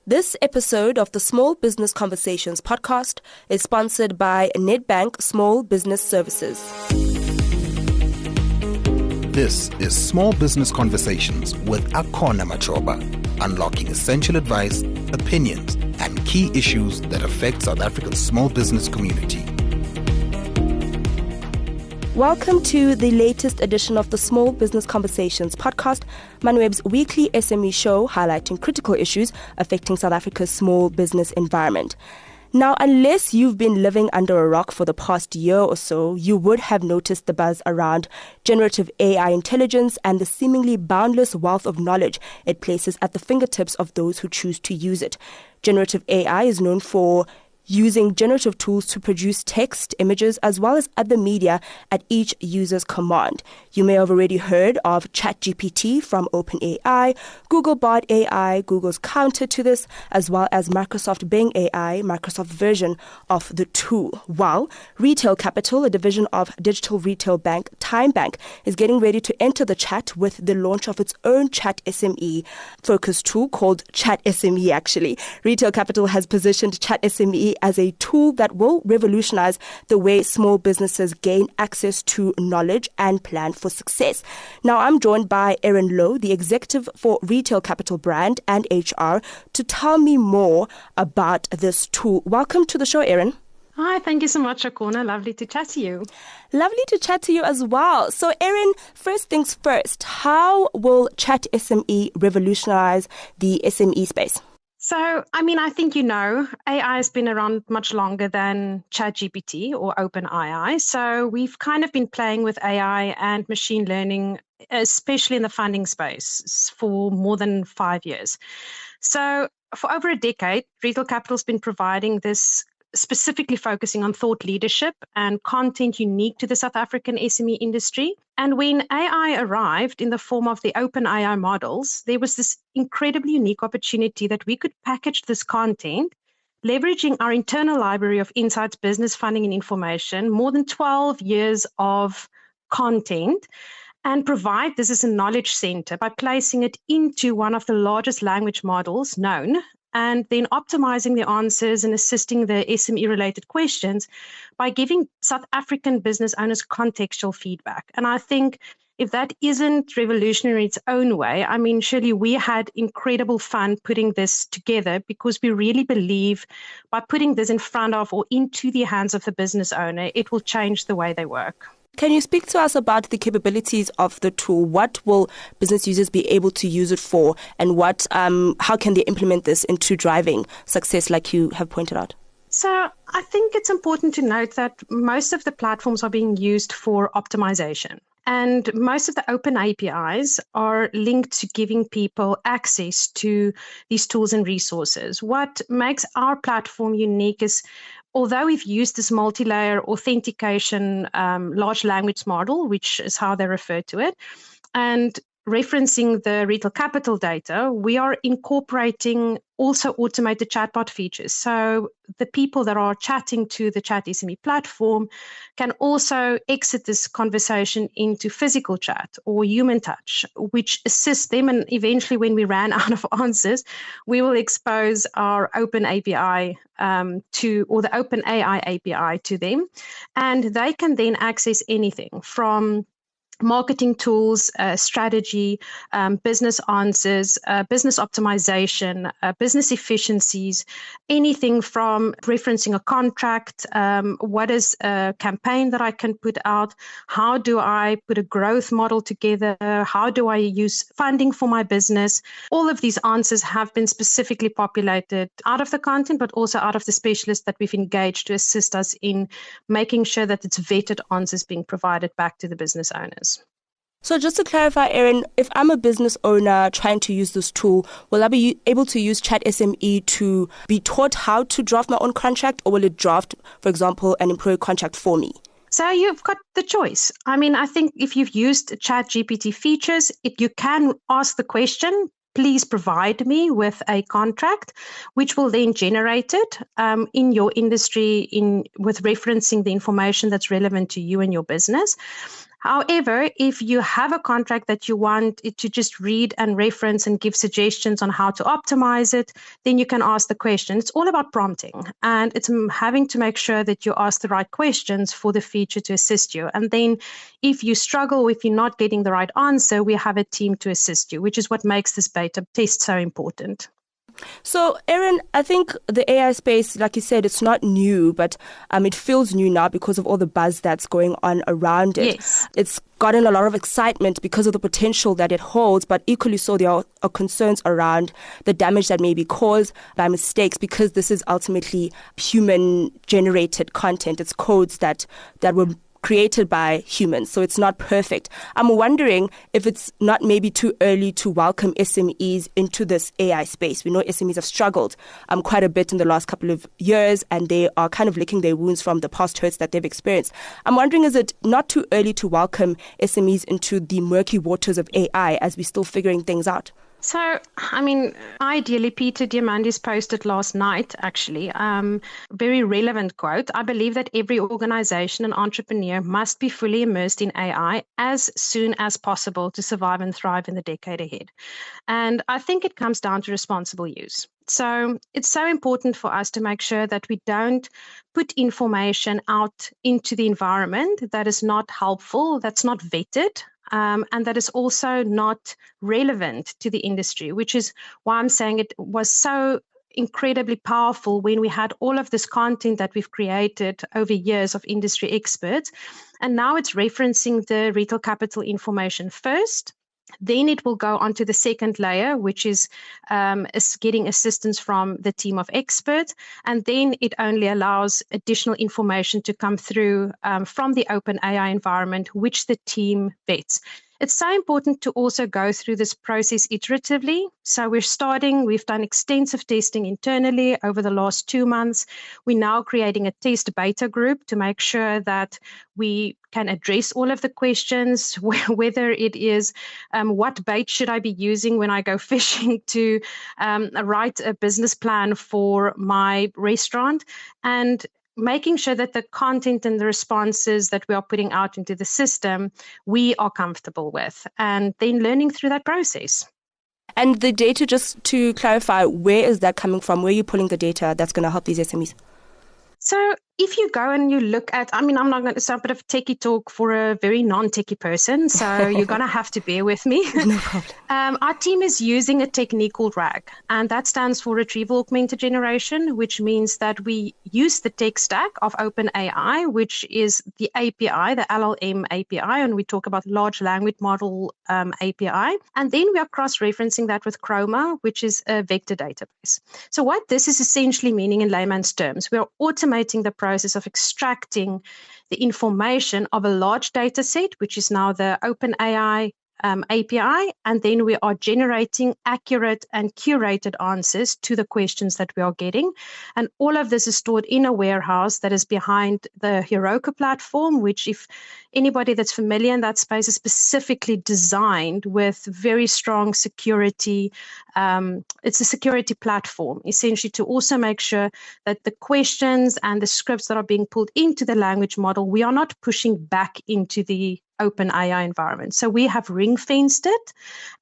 This episode of the Small Business Conversations podcast is sponsored by Nedbank Small Business Services. This is Small Business Conversations with Akona Machoba, unlocking essential advice, opinions, and key issues that affect South Africa's small business community. Welcome to the latest edition of the Small Business Conversations podcast, Moneyweb's weekly SME show highlighting critical issues affecting South Africa's small business environment. Now, unless you've been living under a rock for the past year or so, you would have noticed the buzz around generative AI intelligence and the seemingly boundless wealth of knowledge it places at the fingertips of those who choose to use it. Generative AI is known for using generative tools to produce text, images, as well as other media at each user's command. You may have already heard of ChatGPT from OpenAI, Googlebot AI, Google's counter to this, as well as Microsoft Bing AI, Microsoft version of the tool. While Retail Capital, a division of digital retail bank Time Bank, is getting ready to enter the chat with the launch of its own ChatSME focused tool called ChatSME actually. Retail Capital has positioned ChatSME as a tool that will revolutionize the way small businesses gain access to knowledge and plan for success. Now, I'm joined by Erin Lowe, the executive for Retail Capital Brand and HR, to tell me more about this tool. Welcome to the show, Erin. Hi, thank you so much, Akona. Lovely to chat to you. Lovely to chat to you as well. So, Erin, first things first, how will ChatSME revolutionize the SME space? So, I think AI has been around much longer than ChatGPT or OpenAI. So we've kind of been playing with AI and machine learning, especially in the funding space, for more than 5 years. So for over a decade, Retail Capital's been providing this, specifically focusing on thought leadership and content unique to the South African SME industry. And when AI arrived in the form of the OpenAI models, there was this incredibly unique opportunity that we could package this content, leveraging our internal library of insights, business funding and information, more than 12 years of content, and provide this as a knowledge center by placing it into one of the largest language models known, and then optimizing the answers and assisting the SME-related questions by giving South African business owners contextual feedback. And I think if that isn't revolutionary in its own way, surely we had incredible fun putting this together because we really believe by putting this in front of or into the hands of the business owner, it will change the way they work. Can you speak to us about the capabilities of the tool? What will business users be able to use it for, and how can they implement this into driving success, like you have pointed out? So I think it's important to note that most of the platforms are being used for optimization. And most of the open APIs are linked to giving people access to these tools and resources. What makes our platform unique is, although we've used this multi-layer authentication large language model, which is how they refer to it, and referencing the Retail Capital data, we are incorporating also automated chatbot features. So the people that are chatting to the ChatSME platform can also exit this conversation into physical chat or human touch, which assists them. And eventually, when we ran out of answers, we will expose our Open API or the OpenAI API to them. And they can then access anything from marketing tools, strategy, business answers, business optimization, business efficiencies, anything from referencing a contract, what is a campaign that I can put out, how do I put a growth model together, how do I use funding for my business. All of these answers have been specifically populated out of the content, but also out of the specialists that we've engaged to assist us in making sure that it's vetted answers being provided back to the business owners. So just to clarify, Erin, if I'm a business owner trying to use this tool, will I be able to use ChatSME to be taught how to draft my own contract, or will it draft, for example, an employee contract for me? So you've got the choice. I think if you've used ChatGPT features, you can ask the question, please provide me with a contract, which will then generate it in your industry with referencing the information that's relevant to you and your business. However, if you have a contract that you want it to just read and reference and give suggestions on how to optimize it, then you can ask the question. It's all about prompting, and it's having to make sure that you ask the right questions for the feature to assist you. And then if you struggle, if you're not getting the right answer, we have a team to assist you, which is what makes this beta test so important. So, Erin, I think the AI space, like you said, it's not new, but it feels new now because of all the buzz that's going on around it. Yes. It's gotten a lot of excitement because of the potential that it holds, but equally so, there are concerns around the damage that may be caused by mistakes, because this is ultimately human-generated content. It's codes that were created by humans, so it's not perfect. I'm wondering if it's not maybe too early to welcome SMEs into this AI space. We know SMEs have struggled quite a bit in the last couple of years, and they are kind of licking their wounds from the past hurts that they've experienced. I'm wondering, is it not too early to welcome SMEs into the murky waters of AI as we're still figuring things out? So, ideally, Peter Diamandis posted last night, actually, very relevant quote. I believe that every organization and entrepreneur must be fully immersed in AI as soon as possible to survive and thrive in the decade ahead. And I think it comes down to responsible use. So it's so important for us to make sure that we don't put information out into the environment that is not helpful, that's not vetted, and that is also not relevant to the industry, which is why I'm saying it was so incredibly powerful when we had all of this content that we've created over years of industry experts. And now it's referencing the retail capital information first. Then it will go on to the second layer, which is getting assistance from the team of experts. And then it only allows additional information to come through from the OpenAI environment, which the team vets. It's so important to also go through this process iteratively. So we've done extensive testing internally over the last 2 months. We're now creating a test beta group to make sure that we can address all of the questions, whether it is what bait should I be using when I go fishing to write a business plan for my restaurant, and making sure that the content and the responses that we are putting out into the system, we are comfortable with, and then learning through that process. And the data, just to clarify, where is that coming from? Where are you pulling the data that's going to help these SMEs? So if you go and you look at, I'm not going to start a bit of techie talk for a very non-techie person, so you're going to have to bear with me. No problem. Our team is using a technique called RAG, and that stands for Retrieval Augmented Generation, which means that we use the tech stack of OpenAI, which is the API, the LLM API, and we talk about large language model API. And then we are cross-referencing that with Chroma, which is a vector database. So what this is essentially meaning in layman's terms, we are automating the process of extracting the information of a large data set, which is now the OpenAI API, and then we are generating accurate and curated answers to the questions that we are getting. And all of this is stored in a warehouse that is behind the Heroku platform, which, if anybody that's familiar in that space, is specifically designed with very strong security. It's a security platform, essentially, to also make sure that the questions and the scripts that are being pulled into the language model, we are not pushing back into the OpenAI environment. So we have ring-fenced it,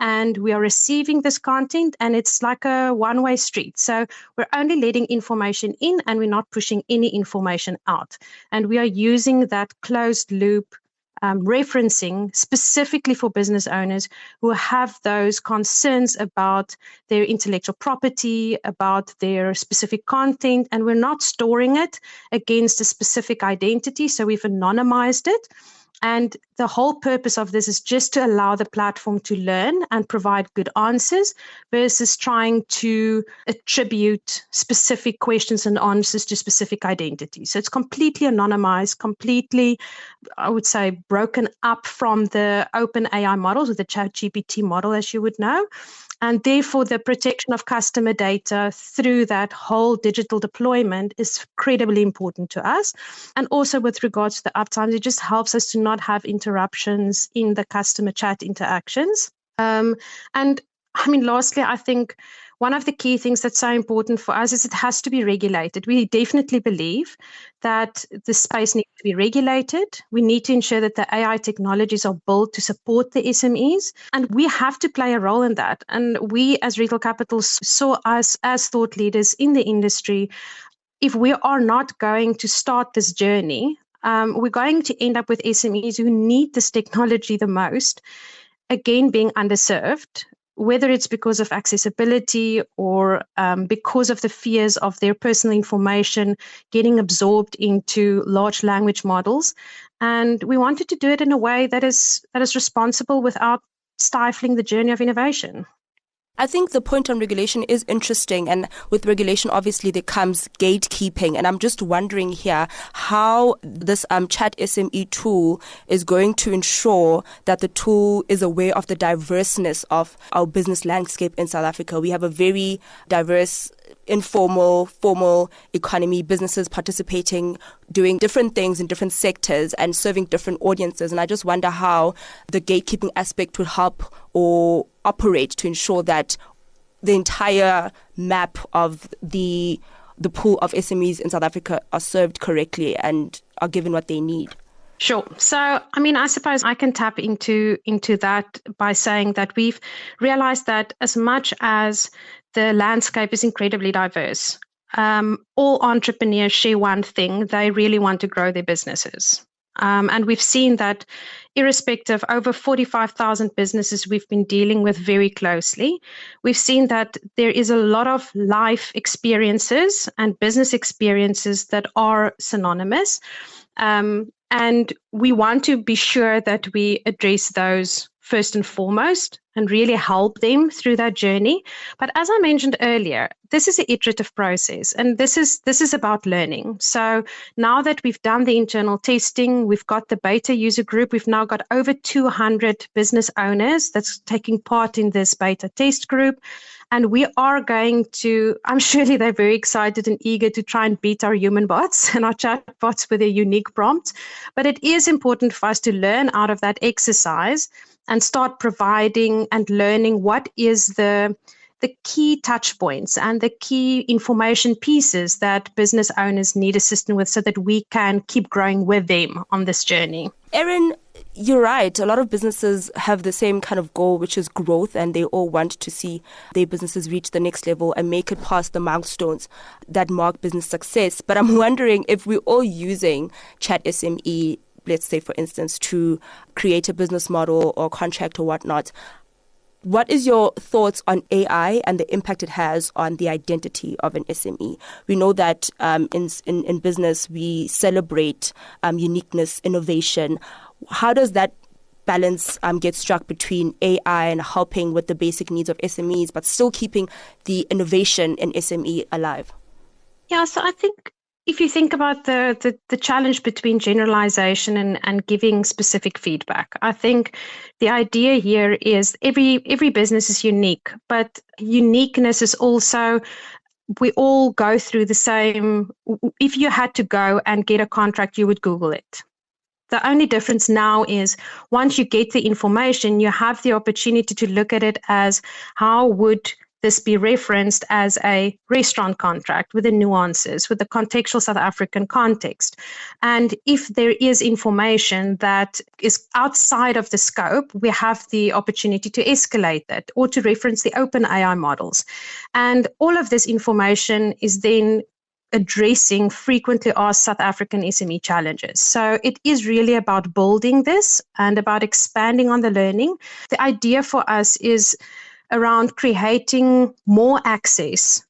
and we are receiving this content, and it's like a one-way street. So we're only letting information in, and we're not pushing any information out. And we are using that closed loop referencing specifically for business owners who have those concerns about their intellectual property, about their specific content, and we're not storing it against a specific identity. So we've anonymized it. And the whole purpose of this is just to allow the platform to learn and provide good answers versus trying to attribute specific questions and answers to specific identities. So it's completely anonymized, completely, I would say, broken up from the OpenAI models, or the ChatGPT model, as you would know. And therefore, the protection of customer data through that whole digital deployment is incredibly important to us. And also with regards to the uptime, it just helps us to not have interruptions in the customer chat interactions. And lastly, I think one of the key things that's so important for us is it has to be regulated. We definitely believe that the space needs to be regulated. We need to ensure that the AI technologies are built to support the SMEs, and we have to play a role in that. And we as Retail Capital saw us as thought leaders in the industry. If we are not going to start this journey, we're going to end up with SMEs who need this technology the most, again, being underserved, whether it's because of accessibility or because of the fears of their personal information getting absorbed into large language models. And we wanted to do it in a way that is responsible without stifling the journey of innovation. I think the point on regulation is interesting, and with regulation, obviously, there comes gatekeeping. And I'm just wondering here how this ChatSME tool is going to ensure that the tool is aware of the diverseness of our business landscape in South Africa. We have a very diverse informal, formal economy, businesses participating, doing different things in different sectors and serving different audiences. And I just wonder how the gatekeeping aspect would help or operate to ensure that the entire map of the pool of SMEs in South Africa are served correctly and are given what they need. Sure. So, I suppose I can tap into that by saying that we've realized that as much as the landscape is incredibly diverse, all entrepreneurs share one thing: they really want to grow their businesses. And we've seen that irrespective, over 45,000 businesses we've been dealing with very closely. We've seen that there is a lot of life experiences and business experiences that are synonymous. And we want to be sure that we address those first and foremost and really help them through that journey. But as I mentioned earlier, this is an iterative process, and this is about learning. So now that we've done the internal testing, we've got the beta user group, we've now got over 200 business owners that's taking part in this beta test group. And we are going to, I'm surely they're very excited and eager to try and beat our human bots and our chat bots with a unique prompt. But it is important for us to learn out of that exercise and start providing and learning what is the key touch points and the key information pieces that business owners need assistance with so that we can keep growing with them on this journey. Erin, you're right. A lot of businesses have the same kind of goal, which is growth, and they all want to see their businesses reach the next level and make it past the milestones that mark business success. But I'm wondering if we're all using ChatSME, let's say, for instance, to create a business model or contract or whatnot. What is your thoughts on AI and the impact it has on the identity of an SME? We know that in business, we celebrate uniqueness, innovation. How does that balance get struck between AI and helping with the basic needs of SMEs, but still keeping the innovation in SME alive? Yeah, so I think if you think about the challenge between generalization and giving specific feedback, I think the idea here is every business is unique, but uniqueness is also, we all go through the same. If you had to go and get a contract, you would Google it. The only difference now is once you get the information, you have the opportunity to look at it as how would this be referenced as a restaurant contract with the nuances, with the contextual South African context. And if there is information that is outside of the scope, we have the opportunity to escalate that or to reference the open AI models. And all of this information is then addressing frequently asked South African SME challenges. So it is really about building this and about expanding on the learning. The idea for us is around creating more access,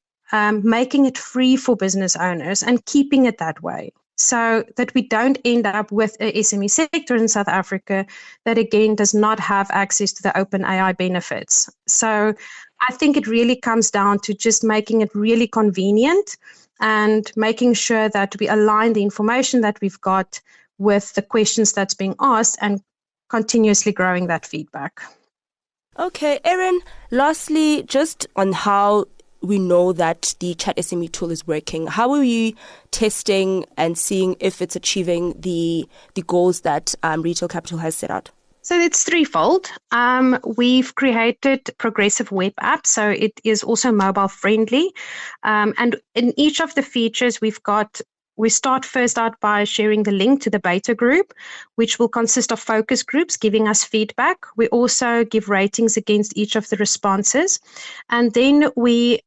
making it free for business owners and keeping it that way so that we don't end up with a SME sector in South Africa that, again, does not have access to the open AI benefits. So I think it really comes down to just making it really convenient and making sure that we align the information that we've got with the questions that's being asked and continuously growing that feedback. Okay, Erin, lastly, just on how we know that the ChatSME tool is working, how are you testing and seeing if it's achieving the goals that Retail Capital has set out? So it's threefold. We've created progressive web apps, so it is also mobile friendly. And in each of the features, we start first out by sharing the link to the beta group, which will consist of focus groups giving us feedback. We also give ratings against each of the responses. And then we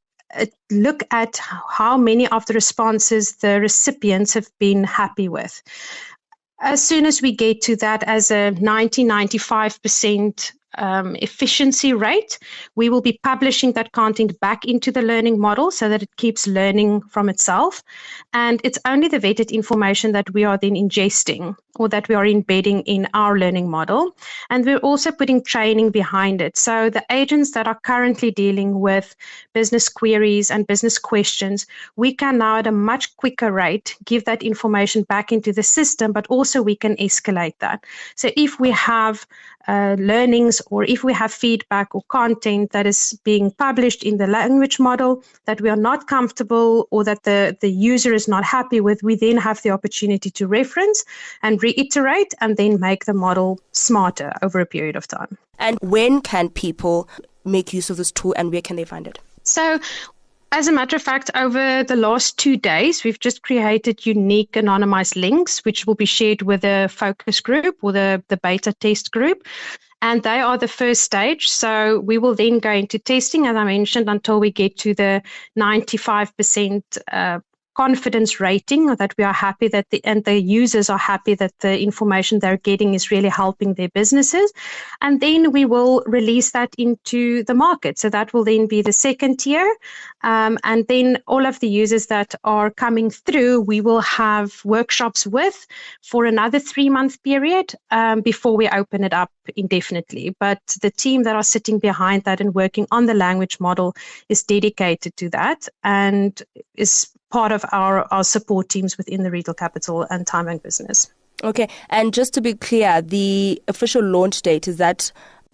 look at how many of the responses the recipients have been happy with. As soon as we get to that as a 95% efficiency rate, we will be publishing that content back into the learning model so that it keeps learning from itself. And it's only the vetted information that we are then ingesting or that we are embedding in our learning model. And we're also putting training behind it. So the agents that are currently dealing with business queries and business questions, we can now at a much quicker rate give that information back into the system, but also we can escalate that. So if we have learnings or if we have feedback or content that is being published in the language model that we are not comfortable or that the user is not happy with, we then have the opportunity to reference and reiterate and then make the model smarter over a period of time. And when can people make use of this tool and where can they find it? So, as a matter of fact, over the last 2 days, we've just created unique anonymized links, which will be shared with the focus group or the beta test group. And they are the first stage. So we will then go into testing, as I mentioned, until we get to the 95% confidence rating, or that we are happy that the users are happy that the information they're getting is really helping their businesses. And then we will release that into the market. So that will then be the second tier. And then all of the users that are coming through, we will have workshops with for another 3-month period before we open it up indefinitely. But the team that are sitting behind that and working on the language model is dedicated to that and is part of our support teams within the Retail Capital and Time Bank business. Okay, and just to be clear, the official launch date, is that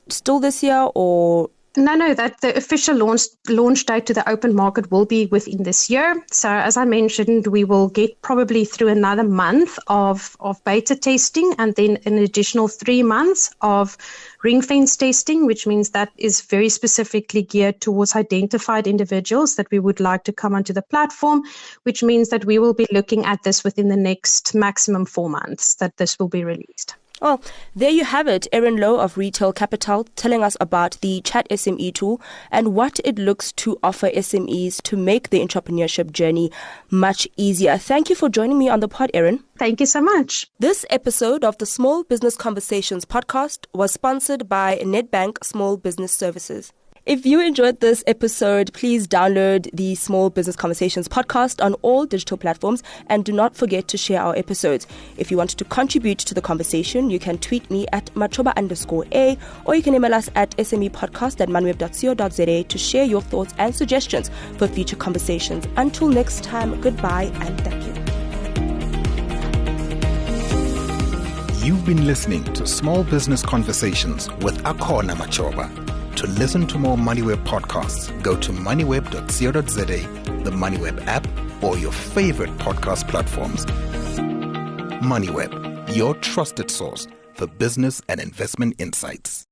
still this year or? No, that the official launch date to the open market will be within this year. So as I mentioned, we will get probably through another month of beta testing and then an additional 3 months of ring fence testing, which means that is very specifically geared towards identified individuals that we would like to come onto the platform, which means that we will be looking at this within the next maximum 4 months that this will be released. Well, there you have it, Erin Lowe of Retail Capital telling us about the ChatSME tool and what it looks to offer SMEs to make the entrepreneurship journey much easier. Thank you for joining me on the pod, Erin. Thank you so much. This episode of the Small Business Conversations podcast was sponsored by Nedbank Small Business Services. If you enjoyed this episode, please download the Small Business Conversations podcast on all digital platforms and do not forget to share our episodes. If you want to contribute to the conversation, you can tweet me at matroba_a or you can email us at smepodcast@moneyweb.co.za to share your thoughts and suggestions for future conversations. Until next time, goodbye and thank you. You've been listening to Small Business Conversations with Akona Machoba. To listen to more Moneyweb podcasts, go to moneyweb.co.za, the Moneyweb app, or your favorite podcast platforms. Moneyweb, your trusted source for business and investment insights.